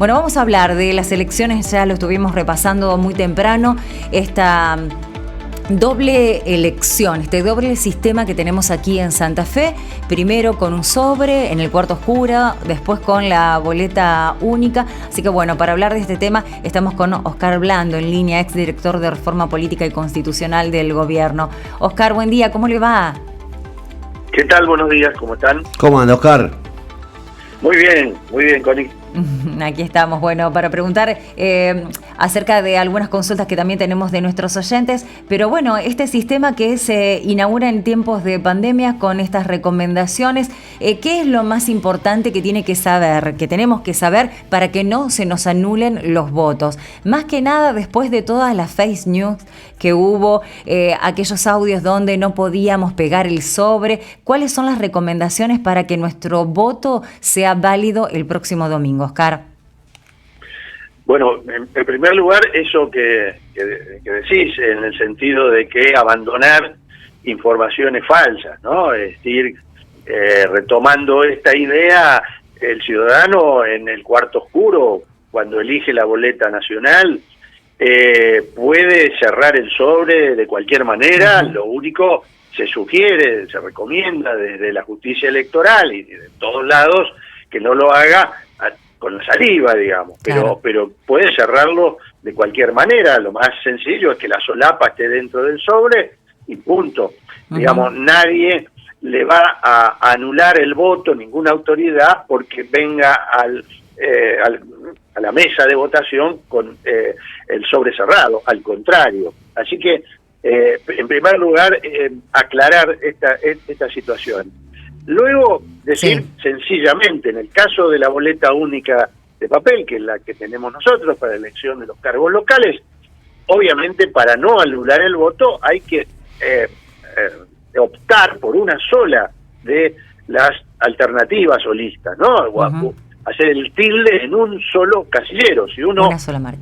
Bueno, vamos a hablar de las elecciones, ya lo estuvimos repasando muy temprano, esta doble elección, este doble sistema que tenemos aquí en Santa Fe, primero con un sobre en el cuarto oscuro, después con la boleta única. Así que bueno, para hablar de este tema estamos con Oscar Blando en línea, exdirector de Reforma Política y Constitucional del Gobierno. Oscar, buen día, ¿cómo le va? ¿Qué tal? Buenos días, ¿cómo están? ¿Cómo anda, Oscar? Muy bien, Connie. Aquí estamos, bueno, para preguntar acerca de algunas consultas que también tenemos de nuestros oyentes, pero bueno, este sistema que se inaugura en tiempos de pandemia con estas recomendaciones, ¿qué es lo más importante que tenemos que saber para que no se nos anulen los votos? Más que nada después de todas las fake news que hubo, aquellos audios donde no podíamos pegar el sobre, ¿cuáles son las recomendaciones para que nuestro voto sea válido el próximo domingo, Oscar? Bueno, en primer lugar, eso que decís, en el sentido de que abandonar informaciones falsas, ¿no? Es decir, retomando esta idea, el ciudadano en el cuarto oscuro, cuando elige la boleta nacional, puede cerrar el sobre de cualquier manera. Lo único, se sugiere, se recomienda desde la justicia electoral y de todos lados, que no lo haga con la saliva, digamos, Claro. pero puede cerrarlo de cualquier manera. Lo más sencillo es que la solapa esté dentro del sobre y punto. Digamos, nadie le va a anular el voto, ninguna autoridad, porque venga a la mesa de votación con el sobre cerrado, al contrario. Así que, en primer lugar, aclarar esta situación. Luego, decir sencillamente, en el caso de la boleta única de papel, que es la que tenemos nosotros para la elección de los cargos locales, obviamente para no anular el voto hay que optar por una sola de las alternativas o listas, ¿no? Hacer el tilde en un solo casillero. Si uno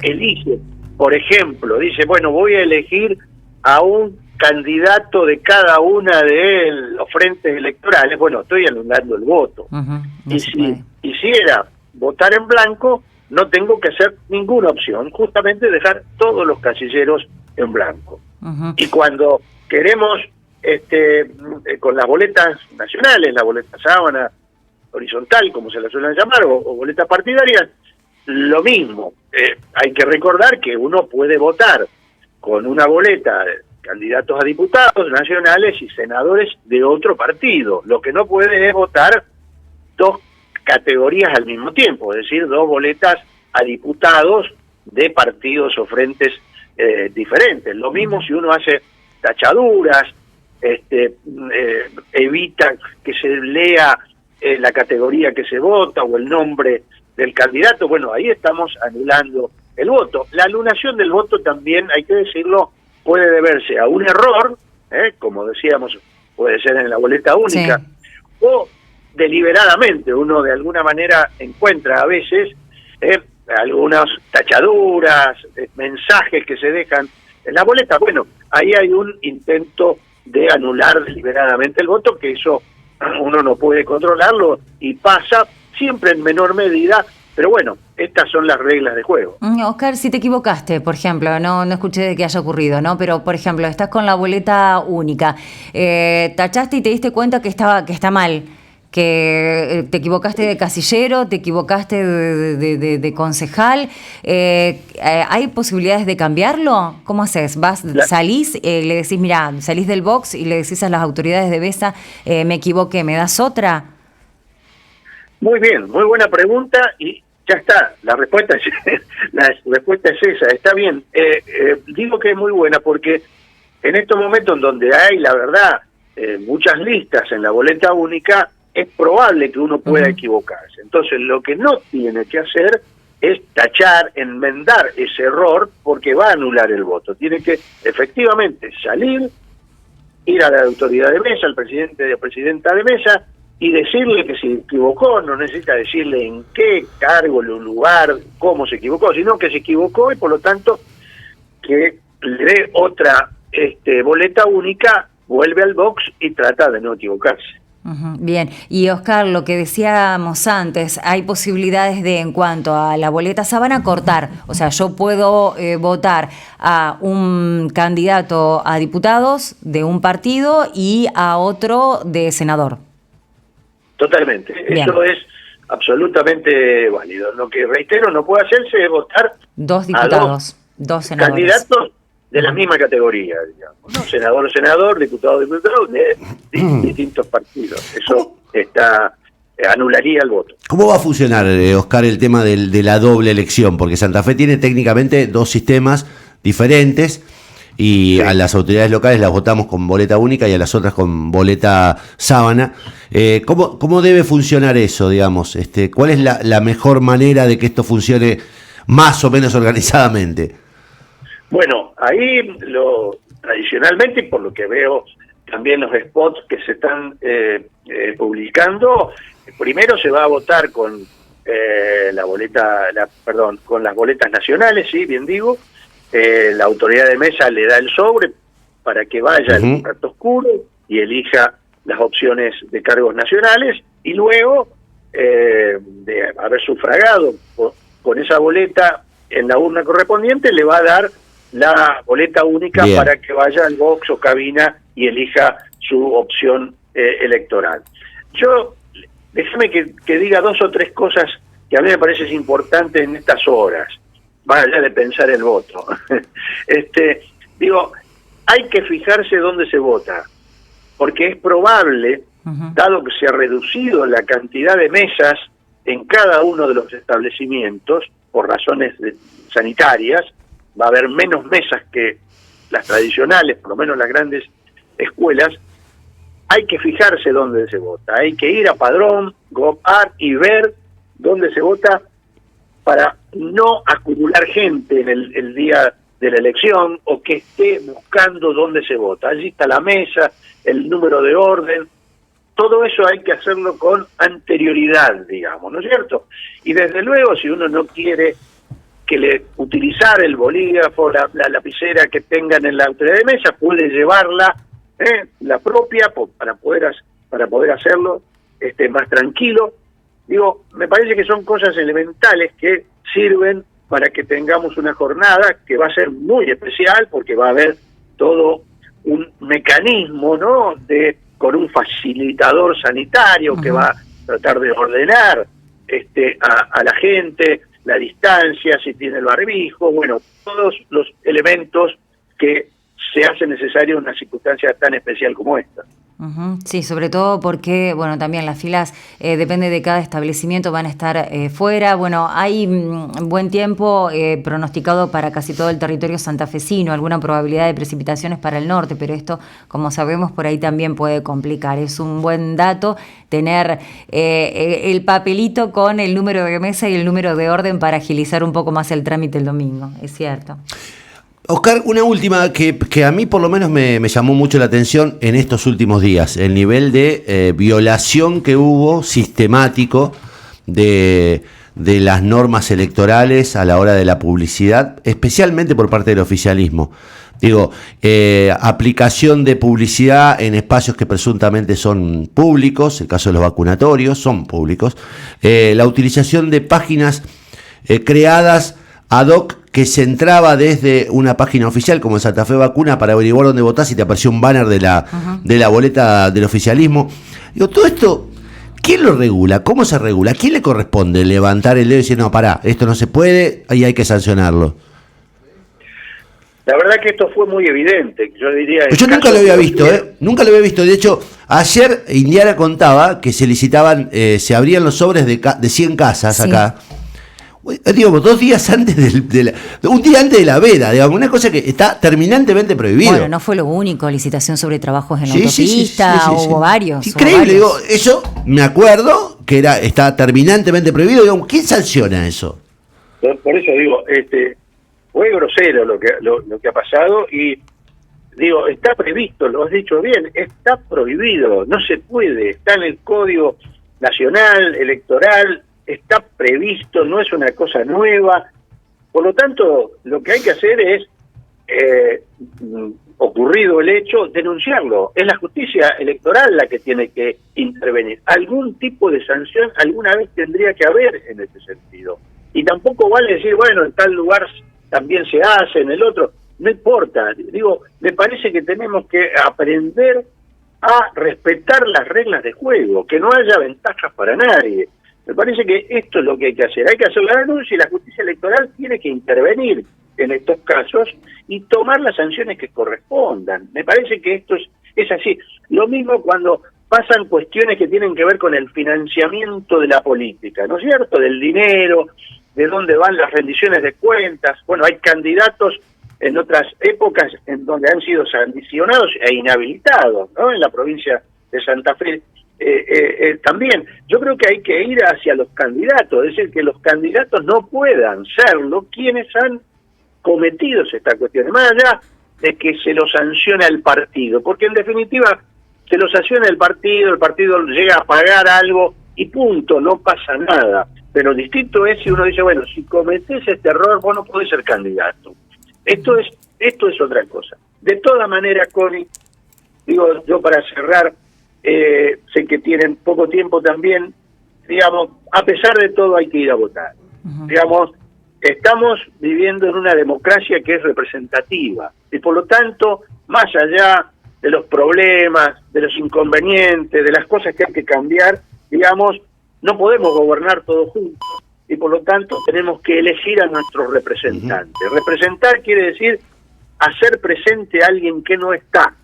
elige, por ejemplo, dice, bueno, voy a elegir a un candidato de cada una de los frentes electorales, bueno, estoy anulando el voto. Y si quisiera votar en blanco, no tengo que hacer ninguna opción, justamente dejar todos los casilleros en blanco. Y cuando queremos, con las boletas nacionales, la boleta sábana, horizontal, como se la suelen llamar, o boletas partidarias, lo mismo. Hay que recordar que uno puede votar con una boleta candidatos a diputados nacionales y senadores de otro partido. Lo que no puede es votar dos categorías al mismo tiempo, es decir, dos boletas a diputados de partidos o frentes diferentes. Lo mismo si uno hace tachaduras, evita que se lea la categoría que se vota o el nombre del candidato. Bueno, ahí estamos anulando el voto. La anulación del voto también, hay que decirlo, puede deberse a un error, como decíamos, puede ser en la boleta única, o deliberadamente. Uno de alguna manera encuentra a veces algunas tachaduras, mensajes que se dejan en la boleta. Bueno, ahí hay un intento de anular deliberadamente el voto, que eso uno no puede controlarlo y pasa siempre en menor medida. Pero bueno, estas son las reglas de juego. Oscar, si te equivocaste, por ejemplo, no escuché de que haya ocurrido, ¿no? Pero, por ejemplo, estás con la boleta única, tachaste y te diste cuenta que está mal, que te equivocaste de casillero, te equivocaste de concejal. ¿Hay posibilidades de cambiarlo? ¿Cómo haces? ¿Salís, le decís, mira, salís del box y le decís a las autoridades de BESA, me equivoqué, ¿me das otra? Muy bien, muy buena pregunta y ya está, la respuesta es esa, está bien. Digo que es muy buena porque en estos momentos en donde hay, la verdad, muchas listas en la boleta única, es probable que uno pueda equivocarse. Entonces, lo que no tiene que hacer es tachar, enmendar ese error, porque va a anular el voto. Tiene que, efectivamente, salir, ir a la autoridad de mesa, al presidente o presidenta de mesa, y decirle que se equivocó. No necesita decirle en qué cargo, lugar, cómo se equivocó, sino que se equivocó y por lo tanto que le dé otra boleta única, vuelve al box y trata de no equivocarse. Bien, y Oscar, lo que decíamos antes, hay posibilidades de, en cuanto a la boleta sábana, cortar. O sea, yo puedo votar a un candidato a diputados de un partido y a otro de senador. Totalmente. Bien. Eso es absolutamente válido. Lo que, reitero, no puede hacerse es votar dos diputados, dos senadores. Candidatos de la misma categoría, digamos, ¿no? Senador, diputado, de distintos partidos. Eso anularía el voto. ¿Cómo va a funcionar, Oscar, el tema de la doble elección? Porque Santa Fe tiene técnicamente dos sistemas diferentes y a las autoridades locales las votamos con boleta única y a las otras con boleta sábana. ¿Cómo debe funcionar eso, digamos? ¿Cuál es la mejor manera de que esto funcione más o menos organizadamente? Bueno, ahí tradicionalmente, y por lo que veo también los spots que se están publicando, primero se va a votar con con las boletas nacionales, sí, bien digo. La autoridad de mesa le da el sobre para que vaya al cuarto oscuro y elija las opciones de cargos nacionales, y luego de haber sufragado con esa boleta en la urna correspondiente, le va a dar la boleta única para que vaya al box o cabina y elija su opción electoral. Déjame que diga dos o tres cosas que a mí me parecen importantes en estas horas, más allá de pensar el voto. Hay que fijarse dónde se vota, porque es probable, dado que se ha reducido la cantidad de mesas en cada uno de los establecimientos por razones sanitarias, va a haber menos mesas que las tradicionales, por lo menos las grandes escuelas. Hay que fijarse dónde se vota, hay que ir a Padrón, Gov.ar y ver dónde se vota para no acumular gente en el día de la elección o que esté buscando dónde se vota. Allí está la mesa, el número de orden, todo eso hay que hacerlo con anterioridad, digamos, ¿no es cierto? Y desde luego, si uno no quiere utilizar el bolígrafo, la lapicera que tengan en la autoridad de mesa, puede llevarla, la propia, para poder hacerlo más tranquilo. Me parece que son cosas elementales que sirven para que tengamos una jornada que va a ser muy especial, porque va a haber todo un mecanismo, ¿no?, con un facilitador sanitario que va a tratar de ordenar a la gente, la distancia, si tiene el barbijo, bueno, todos los elementos que se hacen necesarios en una circunstancia tan especial como esta. Sí, sobre todo porque, bueno, también las filas, depende de cada establecimiento, van a estar fuera. Bueno, hay buen tiempo pronosticado para casi todo el territorio santafesino, alguna probabilidad de precipitaciones para el norte, pero esto, como sabemos, por ahí también puede complicar. Es un buen dato tener el papelito con el número de mesa y el número de orden para agilizar un poco más el trámite el domingo, es cierto. Oscar, una última que a mí por lo menos me llamó mucho la atención en estos últimos días, el nivel de violación que hubo sistemático de las normas electorales a la hora de la publicidad, especialmente por parte del oficialismo. Aplicación de publicidad en espacios que presuntamente son públicos, el caso de los vacunatorios, son públicos, la utilización de páginas creadas ad hoc que se entraba desde una página oficial como Santa Fe Vacuna para averiguar dónde votás y te apareció un banner de la boleta del oficialismo. Todo esto, ¿quién lo regula? ¿Cómo se regula? ¿A quién le corresponde levantar el dedo y decir, no, pará, esto no se puede y hay que sancionarlo? La verdad que esto fue muy evidente, yo diría... Yo nunca lo había visto, nunca lo había visto. De hecho, ayer Indiana contaba que se licitaban, se abrían los sobres de 100 casas acá. Digamos, 2 días antes un día antes de la veda, digamos, una cosa que está terminantemente prohibido. Bueno, no fue lo único, licitación sobre trabajos en autopista, hubo varios. Increíble, eso me acuerdo que está terminantemente prohibido. Digamos, ¿quién sanciona eso? Por eso digo, fue grosero lo que ha pasado y está previsto, lo has dicho bien, está prohibido, no se puede, está en el Código Nacional Electoral, está previsto, no es una cosa nueva. Por lo tanto, lo que hay que hacer es ocurrido el hecho, denunciarlo. Es la justicia electoral la que tiene que intervenir. Algún tipo de sanción alguna vez tendría que haber en ese sentido. Y tampoco vale decir, bueno, en tal lugar también se hace, en el otro. No importa. Digo, me parece que tenemos que aprender a respetar las reglas de juego, que no haya ventajas para nadie. Me parece que esto es lo que hay que hacer. Hay que hacer la denuncia y la justicia electoral tiene que intervenir en estos casos y tomar las sanciones que correspondan. Me parece que esto es así. Lo mismo cuando pasan cuestiones que tienen que ver con el financiamiento de la política, ¿no es cierto? Del dinero, de dónde van las rendiciones de cuentas. Bueno, hay candidatos en otras épocas en donde han sido sancionados e inhabilitados, ¿no? En la provincia de Santa Fe también. Yo creo que hay que ir hacia los candidatos, es decir, que los candidatos no puedan serlo quienes han cometido esta cuestión, más allá de que se lo sancione al partido, porque en definitiva se lo sanciona el partido llega a pagar algo y punto, no pasa nada. Pero distinto es si uno dice, bueno, si cometés este error, vos no podés ser candidato. Esto es otra cosa. De todas maneras, Connie, digo yo para cerrar, sé que tienen poco tiempo también, digamos, a pesar de todo hay que ir a votar. Digamos, estamos viviendo en una democracia que es representativa y por lo tanto, más allá de los problemas, de los inconvenientes, de las cosas que hay que cambiar, digamos, no podemos gobernar todos juntos y por lo tanto tenemos que elegir a nuestros representantes. Representar quiere decir hacer presente a alguien que no está.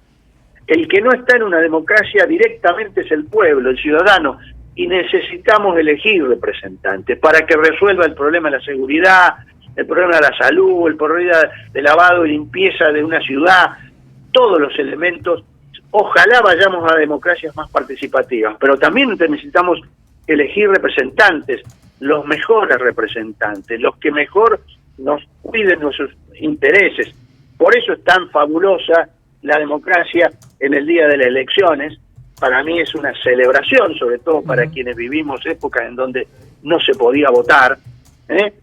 El que no está en una democracia directamente es el pueblo, el ciudadano, y necesitamos elegir representantes para que resuelva el problema de la seguridad, el problema de la salud, el problema de lavado y limpieza de una ciudad, todos los elementos. Ojalá vayamos a democracias más participativas, pero también necesitamos elegir representantes, los mejores representantes, los que mejor nos cuiden nuestros intereses. Por eso es tan fabulosa la democracia en el día de las elecciones. Para mí es una celebración, sobre todo para quienes vivimos épocas en donde no se podía votar,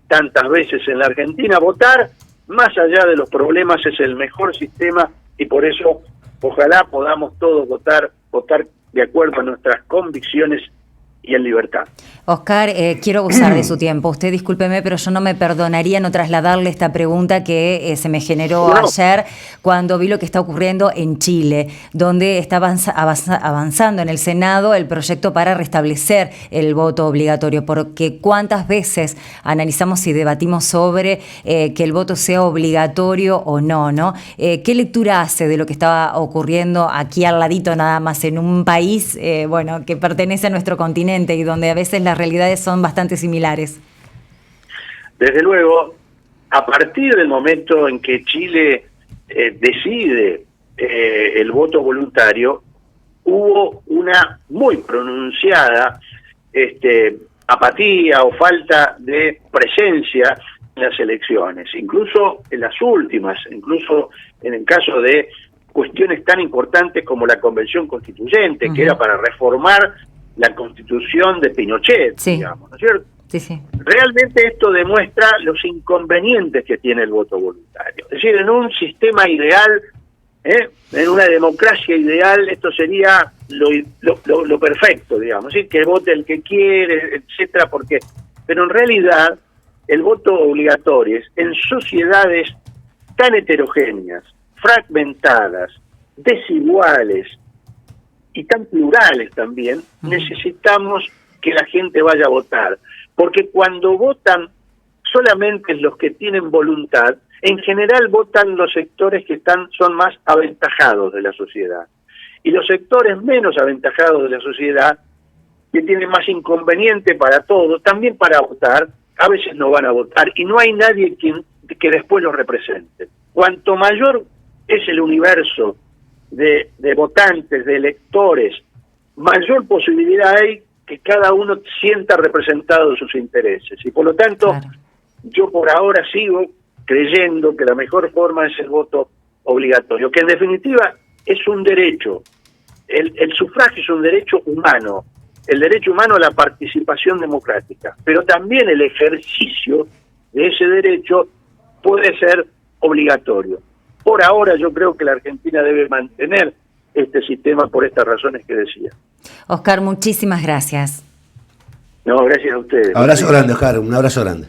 tantas veces en la Argentina. Votar, más allá de los problemas, es el mejor sistema y por eso ojalá podamos todos votar de acuerdo a nuestras convicciones y en libertad. Oscar, quiero usar de su tiempo. Usted discúlpeme, pero yo no me perdonaría no trasladarle esta pregunta que se me generó ayer cuando vi lo que está ocurriendo en Chile, donde está avanzando en el Senado el proyecto para restablecer el voto obligatorio, porque cuántas veces analizamos y debatimos sobre que el voto sea obligatorio o no, ¿no? ¿Qué lectura hace de lo que estaba ocurriendo aquí al ladito nada más en un país, bueno, que pertenece a nuestro continente y donde a veces las realidades son bastante similares? Desde luego, a partir del momento en que Chile decide el voto voluntario, hubo una muy pronunciada apatía o falta de presencia en las elecciones, incluso en las últimas, incluso en el caso de cuestiones tan importantes como la Convención Constituyente, que era para reformar la Constitución de Pinochet, digamos, ¿no es cierto? Sí. Realmente esto demuestra los inconvenientes que tiene el voto voluntario. Es decir, en un sistema ideal, en una democracia ideal, esto sería lo perfecto, digamos, ¿sí? Que vote el que quiere, etcétera, pero en realidad el voto obligatorio es en sociedades tan heterogéneas, fragmentadas, desiguales y tan plurales también, necesitamos que la gente vaya a votar, porque cuando votan solamente los que tienen voluntad, en general votan los sectores que son más aventajados de la sociedad, y los sectores menos aventajados de la sociedad, que tienen más inconveniente para todo, también para votar, a veces no van a votar, y no hay nadie que después los represente. Cuanto mayor es el universo de votantes, de electores, mayor posibilidad hay que cada uno sienta representados sus intereses. Y por lo tanto, yo por ahora sigo creyendo que la mejor forma es el voto obligatorio, que en definitiva es un derecho. El sufragio es un derecho humano, el derecho humano a la participación democrática, pero también el ejercicio de ese derecho puede ser obligatorio. por ahora yo creo que la Argentina debe mantener este sistema por estas razones que decía. Oscar, muchísimas gracias. No, gracias a ustedes. Abrazo grande, Oscar, un abrazo grande.